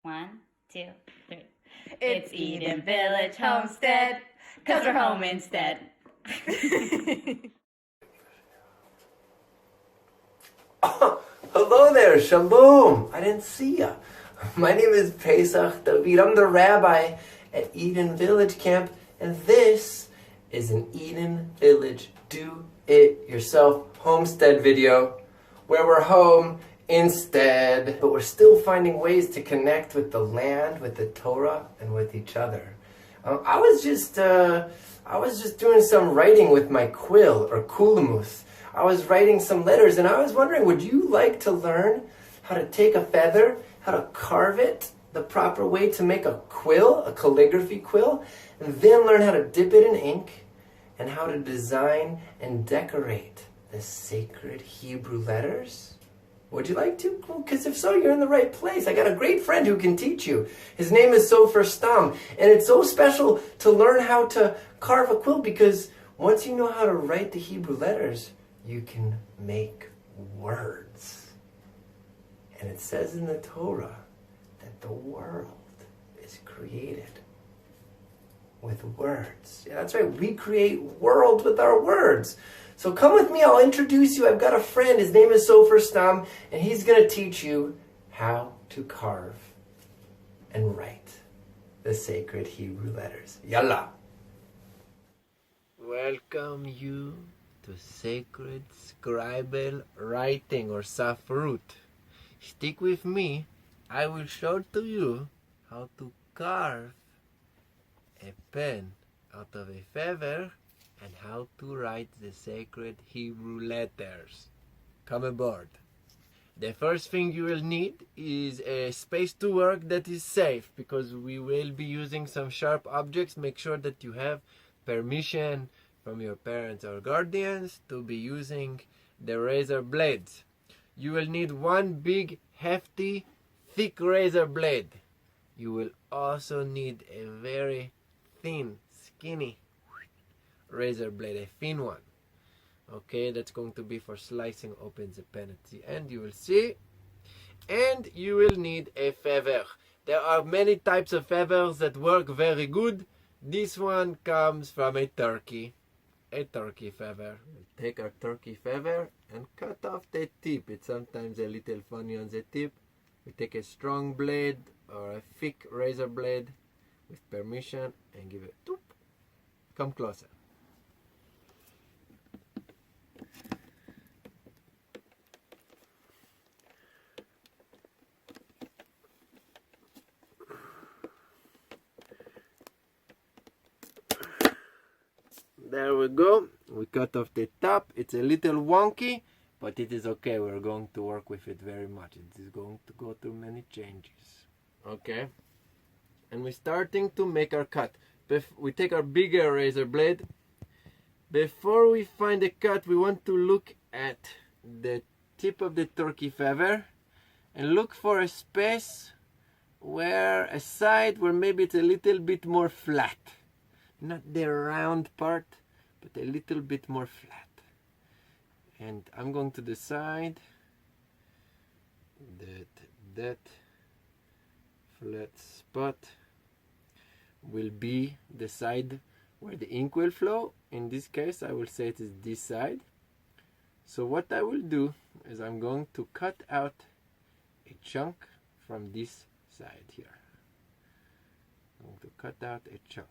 1, 2, 3. It's Eden Village Homestead, 'cause we're home instead. Hello there, shalom. I didn't see ya. My name is Pesach David. I'm the rabbi at Eden Village Camp, and this is an Eden Village do-it-yourself homestead video where we're home instead, but we're still finding ways to connect with the land, with the Torah, and with each other. I was just doing some writing with my quill or kulamus. I was writing some letters, and I was wondering, would you like to learn how to take a feather, how to carve it the proper way to make a quill, a calligraphy quill, and then learn how to dip it in ink and how to design and decorate the sacred Hebrew letters? Would you like to? Because if so, you're in the right place. I got a great friend who can teach you. His name is Sofer Stam, and it's so special to learn how to carve a quill, because once you know how to write the Hebrew letters, you can make words. And it says in the Torah that the world is created with words. Yeah, that's right. We create worlds with our words. So come with me. I'll introduce you. I've got a friend. His name is Sofer Stam, and he's going to teach you how to carve and write the sacred Hebrew letters. Yalla. Welcome you to sacred Scribal writing, or Safrut. Stick with me. I will show to you how to carve a pen out of a feather and how to write the sacred Hebrew letters. Come aboard. The first thing you will need is a space to work that is safe, because we will be using some sharp objects. Make sure that you have permission from your parents or guardians to be using the razor blades. You will need one big, hefty, thick razor blade. You will also need a very thin, skinny razor blade, a thin one. Okay, that's going to be for slicing open the pen at the end, you will see. And you will need a feather. There are many types of feathers that work very good. This one comes from a turkey feather. We'll take our turkey feather and cut off the tip. It's sometimes a little funny on the tip. We take a strong blade or a thick razor blade with permission and give it a toop. Come closer. There we go. We cut off the top. It's a little wonky, but it is okay. We're going to work with it very much. It is going to go through many changes. Okay. And we're starting to make our cut. We take our bigger razor blade. Before we find a cut, we want to look at the tip of the turkey feather and look for a space where a side where maybe it's a little bit more flat. Not the round part, but a little bit more flat. And I'm going to decide that flat spot will be the side where the ink will flow. In this case, I will say it is this side. So what I will do is I'm going to cut out a chunk from this side here. I'm going to cut out a chunk.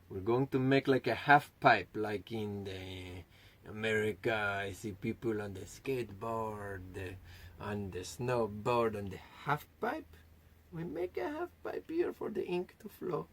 We're going to make like a half pipe, like in the America. I see people on the skateboard, on the snowboard, on the half pipe. We make a half pipe here for the ink to flow.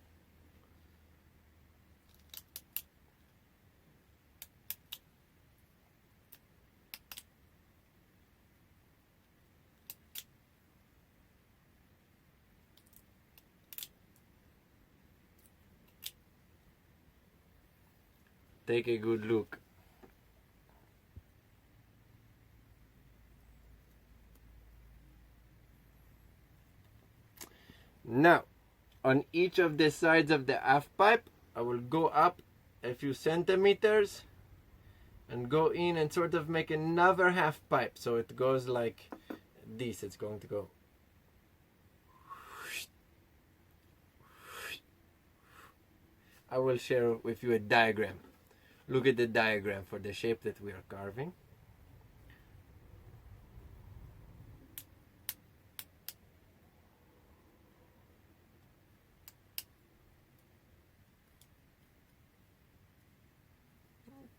Take a good look. Now, on each of the sides of the half pipe, I will go up a few centimeters and go in and sort of make another half pipe. So it goes like this. It's going to go. I will share with you a diagram. Look at the diagram for the shape that we are carving.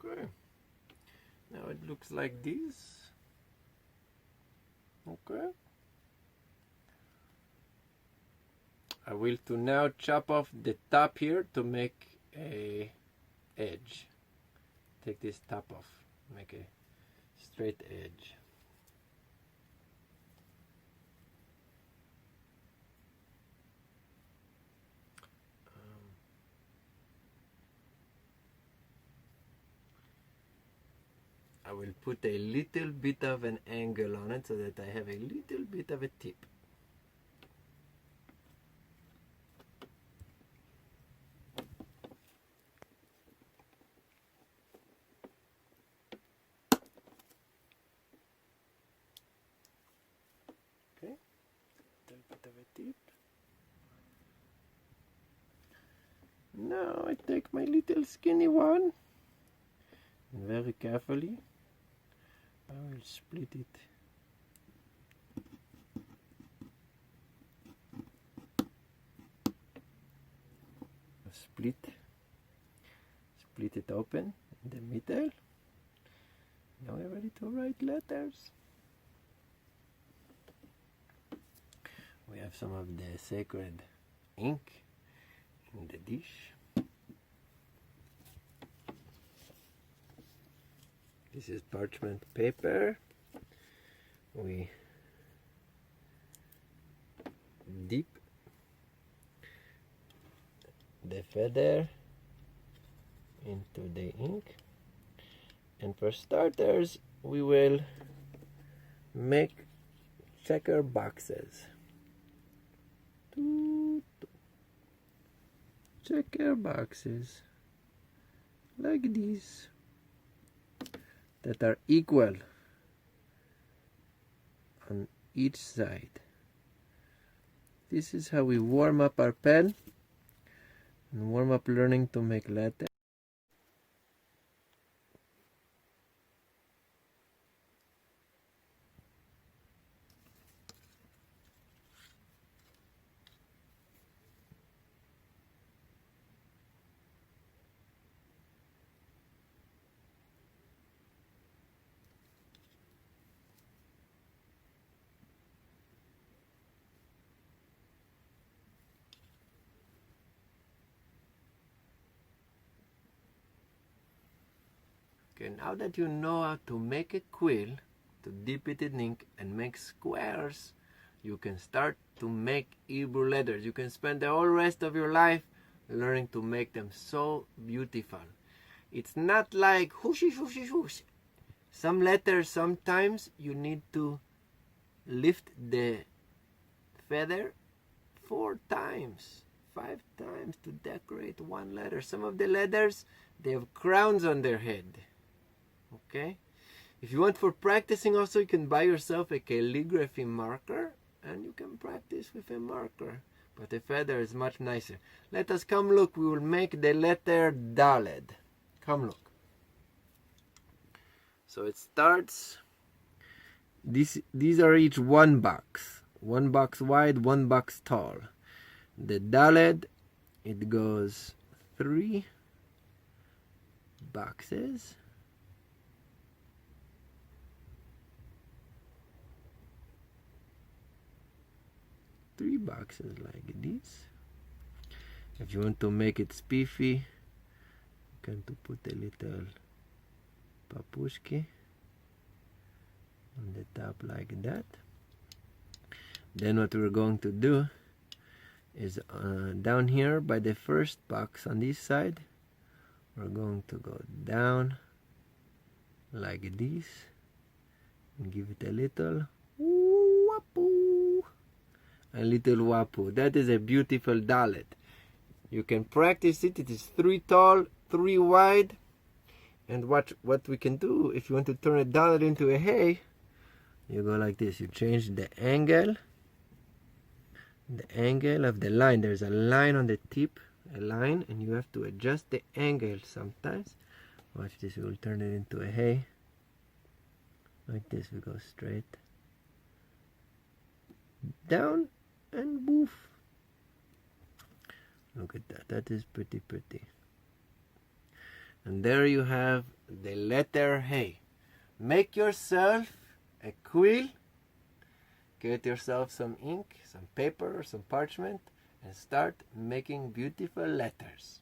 Okay. Now it looks like this. Okay. I will to now chop off the top here to make a edge. Take this top off, make a straight edge. I will put a little bit of an angle on it so that I have a little bit of a tip. Okay, a little bit of a tip. Now I take my little skinny one and very carefully I will split it. Split it open in the middle. Now we're ready to write letters. We have some of the sacred ink in the dish. This is parchment paper. We dip the feather into the ink, and for starters we will make checker boxes. Checker boxes like these that are equal on each side. This is how we warm up our pen and warm up learning to make letters. Okay, now that you know how to make a quill, to dip it in ink and make squares, you can start to make Hebrew letters. You can spend the whole rest of your life learning to make them so beautiful. It's not like whoosh, whoosh, whoosh. Some letters, sometimes you need to lift the feather 4 times, 5 times to decorate one letter. Some of the letters, they have crowns on their head. Okay? If you want for practicing also, you can buy yourself a calligraphy marker and you can practice with a marker. But a feather is much nicer. Let us come look. We will make the letter Daled. Come look. So it starts. These are each one box. 1 box wide, 1 box tall. The Daled, it goes 3 boxes. Three boxes like this. If you want to make it spiffy, you can put a little papushki on the top like that. Then what we're going to do is down here by the first box on this side, we're going to go down like this and give it a little wapu. A little wapu. That is a beautiful dalet. You can practice it. It is 3 tall, 3 wide. And watch what we can do. If you want to turn a dollar into a hay, you go like this. You change the angle of the line. There's a line on the tip, a line, and you have to adjust the angle sometimes. Watch this. We'll turn it into a hay. Like this. We go straight down and boof. Look at that. That is pretty. And there you have the letter hay. Make yourself a quill. Get yourself some ink, some paper, some parchment, and start making beautiful letters.